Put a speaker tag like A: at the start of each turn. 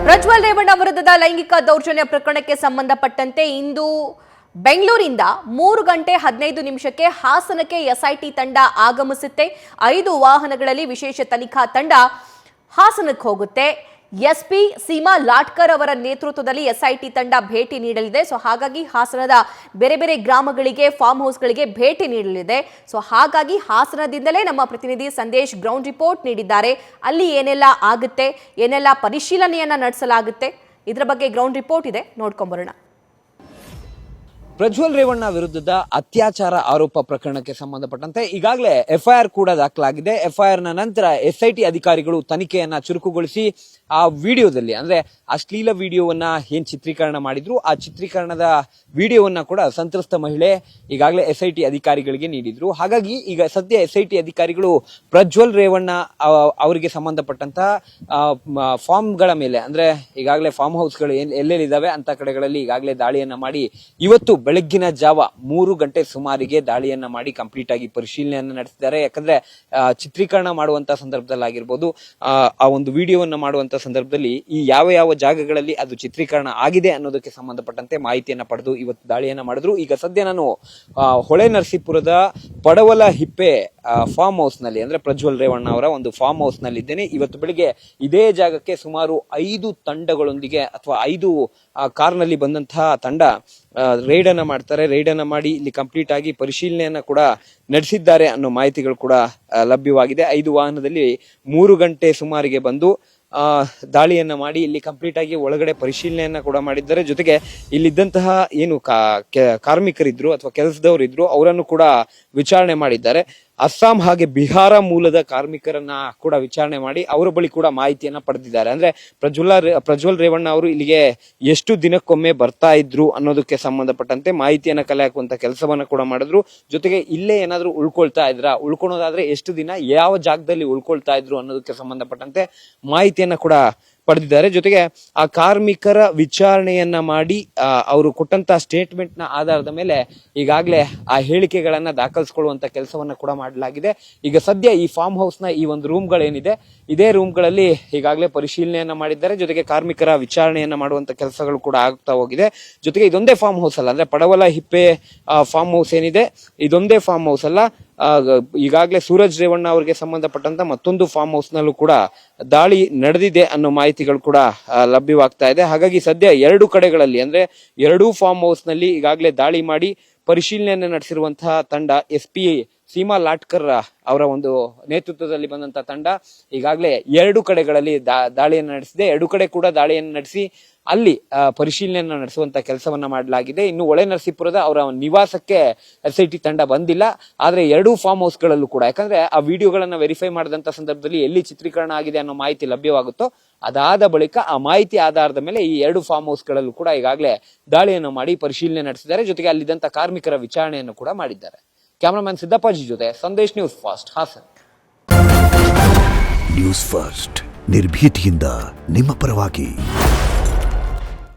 A: ಪ್ರಜ್ವಲ್ ರೇವಣ್ಣ ವಿರುದ್ಧದ ಲೈಂಗಿಕ ದೌರ್ಜನ್ಯ ಪ್ರಕರಣಕ್ಕೆ ಸಂಬಂಧಪಟ್ಟಂತೆ ಇಂದು ಬೆಂಗಳೂರಿಂದ 3:15 ಹಾಸನಕ್ಕೆ ಎಸ್ಐಟಿ ತಂಡ ಆಗಮಿಸುತ್ತೆ. 5 ವಾಹನಗಳಲ್ಲಿ ವಿಶೇಷ ತನಿಖಾ ತಂಡ ಹಾಸನಕ್ಕೆ ಹೋಗುತ್ತೆ. ಎಸ್ಪಿ ಸೀಮಾ ಲಾಟ್ಕರ್ ಅವರ ನೇತೃತ್ವದಲ್ಲಿ ಎಸ್ಐಟಿ ತಂಡ ಭೇಟಿ ನೀಡಲಿದೆ. ಸೊ ಹಾಗಾಗಿ ಹಾಸನದ ಬೇರೆ ಬೇರೆ ಗ್ರಾಮಗಳಿಗೆ, ಫಾರ್ಮ್ ಹೌಸ್ಗಳಿಗೆ ಭೇಟಿ ನೀಡಲಿದೆ. ಸೊ ಹಾಗಾಗಿ ಹಾಸನದಿಂದಲೇ ನಮ್ಮ ಪ್ರತಿನಿಧಿ ಸಂದೇಶ್ ಗ್ರೌಂಡ್ ರಿಪೋರ್ಟ್ ನೀಡಿದ್ದಾರೆ. ಅಲ್ಲಿ ಏನೆಲ್ಲ ಆಗುತ್ತೆ, ಏನೆಲ್ಲ ಪರಿಶೀಲನೆಯನ್ನ ನಡೆಸಲಾಗುತ್ತೆ, ಇದರ ಬಗ್ಗೆ ಗ್ರೌಂಡ್ ರಿಪೋರ್ಟ್ ಇದೆ, ನೋಡ್ಕೊಂಬರೋಣ.
B: ಪ್ರಜ್ವಲ್ ರೇವಣ್ಣ ವಿರುದ್ಧದ ಅತ್ಯಾಚಾರ ಆರೋಪ ಪ್ರಕರಣಕ್ಕೆ ಸಂಬಂಧಪಟ್ಟಂತೆ ಈಗಾಗಲೇ ಎಫ್ಐಆರ್ ಕೂಡ ದಾಖಲಾಗಿದೆ. ಎಫ್ಐಆರ್ ನ ನಂತರ ಎಸ್ಐಟಿ ಅಧಿಕಾರಿಗಳು ತನಿಖೆಯನ್ನ ಚುರುಕುಗೊಳಿಸಿ ಆ ವಿಡಿಯೋದಲ್ಲಿ, ಅಂದ್ರೆ ಅಶ್ಲೀಲ ವಿಡಿಯೋವನ್ನ ಏನ್ ಚಿತ್ರೀಕರಣ ಮಾಡಿದ್ರು, ಆ ಚಿತ್ರೀಕರಣದ ವಿಡಿಯೋವನ್ನ ಕೂಡ ಸಂತ್ರಸ್ತ ಮಹಿಳೆ ಈಗಾಗಲೇ ಎಸ್ಐಟಿ ಅಧಿಕಾರಿಗಳಿಗೆ ನೀಡಿದ್ರು. ಹಾಗಾಗಿ ಈಗ ಸದ್ಯ ಎಸ್ಐಟಿ ಅಧಿಕಾರಿಗಳು ಪ್ರಜ್ವಲ್ ರೇವಣ್ಣ ಅವರಿಗೆ ಸಂಬಂಧಪಟ್ಟಂತಹ ಫಾರ್ಮ್ಗಳ ಮೇಲೆ, ಅಂದ್ರೆ ಈಗಾಗಲೇ ಫಾರ್ಮ್ ಹೌಸ್ಗಳು ಎಲ್ಲೆಲ್ಲಿದ್ದಾವೆ ಅಂತ ಕಡೆಗಳಲ್ಲಿ ಈಗಾಗಲೇ ದಾಳಿಯನ್ನ ಮಾಡಿ ಇವತ್ತು ಬೆಳಗ್ಗಿನ ಜಾವ 3 ಗಂಟೆ ಸುಮಾರಿಗೆ ದಾಳಿಯನ್ನ ಮಾಡಿ ಕಂಪ್ಲೀಟ್ ಆಗಿ ಪರಿಶೀಲನೆಯನ್ನ ನಡೆಸಿದ್ದಾರೆ. ಯಾಕಂದ್ರೆ ಚಿತ್ರೀಕರಣ ಮಾಡುವಂತ ಸಂದರ್ಭದಲ್ಲಿ ಆಗಿರ್ಬೋದು, ಆ ಒಂದು ವಿಡಿಯೋವನ್ನ ಮಾಡುವಂತ ಸಂದರ್ಭದಲ್ಲಿ ಈ ಯಾವ ಜಾಗಗಳಲ್ಲಿ ಅದು ಚಿತ್ರೀಕರಣ ಆಗಿದೆ ಅನ್ನೋದಕ್ಕೆ ಸಂಬಂಧಪಟ್ಟಂತೆ ಮಾಹಿತಿಯನ್ನ ಪಡೆದು ಇವತ್ತು ದಾಳಿಯನ್ನ ಮಾಡಿದ್ರು. ಈಗ ಸದ್ಯ ನಾನು ಹೊಳೆ ನರಸೀಪುರದ ಪಡವಲ ಹಿಪ್ಪೆ ಫಾರ್ಮ್ ಹೌಸ್ ನಲ್ಲಿ, ಅಂದ್ರೆ ಪ್ರಜ್ವಲ್ ರೇವಣ್ಣ ಅವರ ಒಂದು ಫಾರ್ಮ್ ಹೌಸ್ ನಲ್ಲಿ ಇದ್ದೇನೆ. ಇವತ್ತು ಬೆಳಿಗ್ಗೆ ಇದೇ ಜಾಗಕ್ಕೆ ಸುಮಾರು 5 ತಂಡಗಳೊಂದಿಗೆ ಅಥವಾ 5 ಕಾರ್ನಲ್ಲಿ ಬಂದಂತಹ ತಂಡ ರೈಡ್ ಅನ್ನ ಮಾಡ್ತಾರೆ. ರೈಡ್ ಅನ್ನ ಮಾಡಿ ಇಲ್ಲಿ ಕಂಪ್ಲೀಟ್ ಆಗಿ ಪರಿಶೀಲನೆಯನ್ನ ಕೂಡ ನಡೆಸಿದ್ದಾರೆ ಅನ್ನೋ ಮಾಹಿತಿಗಳು ಕೂಡ ಲಭ್ಯವಾಗಿದೆ. 5 ವಾಹನದಲ್ಲಿ 3 ಗಂಟೆ ಸುಮಾರಿಗೆ ಬಂದು ದಾಳಿಯನ್ನ ಮಾಡಿ ಇಲ್ಲಿ ಕಂಪ್ಲೀಟ್ ಆಗಿ ಒಳಗಡೆ ಪರಿಶೀಲನೆಯನ್ನ ಕೂಡ ಮಾಡಿದ್ದಾರೆ. ಜೊತೆಗೆ ಇಲ್ಲಿದ್ದಂತಹ ಏನು ಕಾರ್ಮಿಕರಿದ್ರು ಅಥವಾ ಕೆಲಸದವರು ಇದ್ರು ಅವರನ್ನು ಕೂಡ ವಿಚಾರಣೆ ಮಾಡಿದ್ದಾರೆ. ಅಸ್ಸಾಂ ಹಾಗೆ ಬಿಹಾರ ಮೂಲದ ಕಾರ್ಮಿಕರನ್ನ ಕೂಡ ವಿಚಾರಣೆ ಮಾಡಿ ಅವರ ಬಳಿ ಕೂಡ ಮಾಹಿತಿಯನ್ನ ಪಡೆದಿದ್ದಾರೆ. ಅಂದ್ರೆ ಪ್ರಜ್ವಲ್ ರೇವಣ್ಣ ಅವರು ಇಲ್ಲಿಗೆ ಎಷ್ಟು ದಿನಕ್ಕೊಮ್ಮೆ ಬರ್ತಾ ಇದ್ರು ಅನ್ನೋದಕ್ಕೆ ಸಂಬಂಧಪಟ್ಟಂತೆ ಮಾಹಿತಿಯನ್ನ ಕಲೆ ಹಾಕುವಂತ ಕೆಲಸವನ್ನ ಕೂಡ ಮಾಡಿದ್ರು. ಜೊತೆಗೆ ಇಲ್ಲೇ ಏನಾದ್ರು ಉಳ್ಕೊಳ್ಳೋದಾದ್ರೆ ಎಷ್ಟು ದಿನ, ಯಾವ ಜಾಗದಲ್ಲಿ ಉಳ್ಕೊಳ್ತಾ ಇದ್ರು ಅನ್ನೋದಕ್ಕೆ ಸಂಬಂಧಪಟ್ಟಂತೆ ಮಾಹಿತಿಯನ್ನ ಕೂಡ ಪಡೆದಿದ್ದಾರೆ. ಜೊತೆಗೆ ಆ ಕಾರ್ಮಿಕರ ವಿಚಾರಣೆಯನ್ನ ಮಾಡಿ ಅವರು ಕೊಟ್ಟಂತ ಸ್ಟೇಟ್ಮೆಂಟ್ ನ ಆಧಾರದ ಮೇಲೆ ಈಗಾಗಲೇ ಆ ಹೇಳಿಕೆಗಳನ್ನ ದಾಖಲಿಸಿಕೊಳ್ಳುವಂತ ಕೆಲಸವನ್ನ ಕೂಡ ಮಾಡಲಾಗಿದೆ. ಈಗ ಸದ್ಯ ಈ ಫಾರ್ಮ್ ಹೌಸ್ ನ ಈ ಒಂದು ರೂಮ್ಗಳೇನಿದೆ, ಇದೇ ರೂಮ್ಗಳಲ್ಲಿ ಈಗಾಗಲೇ ಪರಿಶೀಲನೆಯನ್ನ ಮಾಡಿದ್ದಾರೆ. ಜೊತೆಗೆ ಕಾರ್ಮಿಕರ ವಿಚಾರಣೆಯನ್ನ ಮಾಡುವಂತ ಕೆಲಸಗಳು ಕೂಡ ಆಗ್ತಾ ಹೋಗಿದೆ. ಜೊತೆಗೆ ಇದೊಂದೇ ಫಾರ್ಮ್ ಹೌಸ್ ಅಲ್ಲ, ಅಂದ್ರೆ ಪಡವಲ ಹಿಪ್ಪೆ ಫಾರ್ಮ್ ಹೌಸ್ ಏನಿದೆ, ಇದೊಂದೇ ಫಾರ್ಮ್ ಹೌಸ್ ಅಲ್ಲ, ಈಗಾಗಲೇ ಸೂರಜ್ ರೇವಣ್ಣ ಅವರಿಗೆ ಸಂಬಂಧಪಟ್ಟಂತ ಮತ್ತೊಂದು ಫಾರ್ಮ್ ಹೌಸ್ ನಲ್ಲೂ ಕೂಡ ದಾಳಿ ನಡೆದಿದೆ ಅನ್ನೋ ಮಾಹಿತಿಗಳು ಕೂಡ ಲಭ್ಯವಾಗ್ತಾ ಇದೆ. ಹಾಗಾಗಿ ಸದ್ಯ 2 ಕಡೆಗಳಲ್ಲಿ, ಅಂದ್ರೆ 2 ಫಾರ್ಮ್ ಹೌಸ್ ನಲ್ಲಿ ಈಗಾಗಲೇ ದಾಳಿ ಮಾಡಿ ಪರಿಶೀಲನೆಯನ್ನು ನಡೆಸಿರುವಂತಹ ತಂಡ, ಎಸ್ಪಿ ಸೀಮಾ ಲಾಟ್ಕರ್ ಅವರ ಒಂದು ನೇತೃತ್ವದಲ್ಲಿ ಬಂದಂತಹ ತಂಡ ಈಗಾಗಲೇ 2 ಕಡೆಗಳಲ್ಲಿ ದಾಳಿಯನ್ನು ನಡೆಸಿದೆ. 2 ಕಡೆ ಕೂಡ ದಾಳಿಯನ್ನು ನಡೆಸಿ ಅಲ್ಲಿ ಪರಿಶೀಲನೆಯನ್ನ ನಡೆಸುವಂತ ಕೆಲಸವನ್ನ ಮಾಡಲಾಗಿದೆ. ಇನ್ನು ಹೊಳೆ ನರಸೀಪುರದ ಅವರ ನಿವಾಸಕ್ಕೆ ಎಸ್ಐಟಿ ತಂಡ ಬಂದಿಲ್ಲ. ಆದ್ರೆ 2 ಫಾರ್ಮ್ ಹೌಸ್ ಗಳಲ್ಲೂ ಕೂಡ, ಯಾಕಂದ್ರೆ ಆ ವಿಡಿಯೋಗಳನ್ನ ವೆರಿಫೈ ಮಾಡಿದಂತ ಸಂದರ್ಭದಲ್ಲಿ ಎಲ್ಲಿ ಚಿತ್ರೀಕರಣ ಆಗಿದೆ ಅನ್ನೋ ಮಾಹಿತಿ ಲಭ್ಯವಾಗುತ್ತೋ ಅದಾದ ಬಳಿಕ ಆ ಮಾಹಿತಿ ಆಧಾರದ ಮೇಲೆ ಈ 2 ಫಾರ್ಮ್ ಹೌಸ್ ಗಳಲ್ಲೂ ಕೂಡ ಈಗಾಗಲೇ ದಾಳಿಯನ್ನು ಮಾಡಿ ಪರಿಶೀಲನೆ ನಡೆಸಿದ್ದಾರೆ. ಜೊತೆಗೆ ಅಲ್ಲಿದ್ದಂತ ಕಾರ್ಮಿಕರ ವಿಚಾರಣೆಯನ್ನು ಕೂಡ ಮಾಡಿದ್ದಾರೆ. ಕ್ಯಾಮರಾಮನ್ ಸಿದ್ದಪ್ಪಾಜಿ ಜೊತೆ Sandesh, news first, Hassan.
C: News first, ನಿರ್ಭೀತಿಯಿಂದ ನಿಮ್ಮ ಪರವಾಗಿ.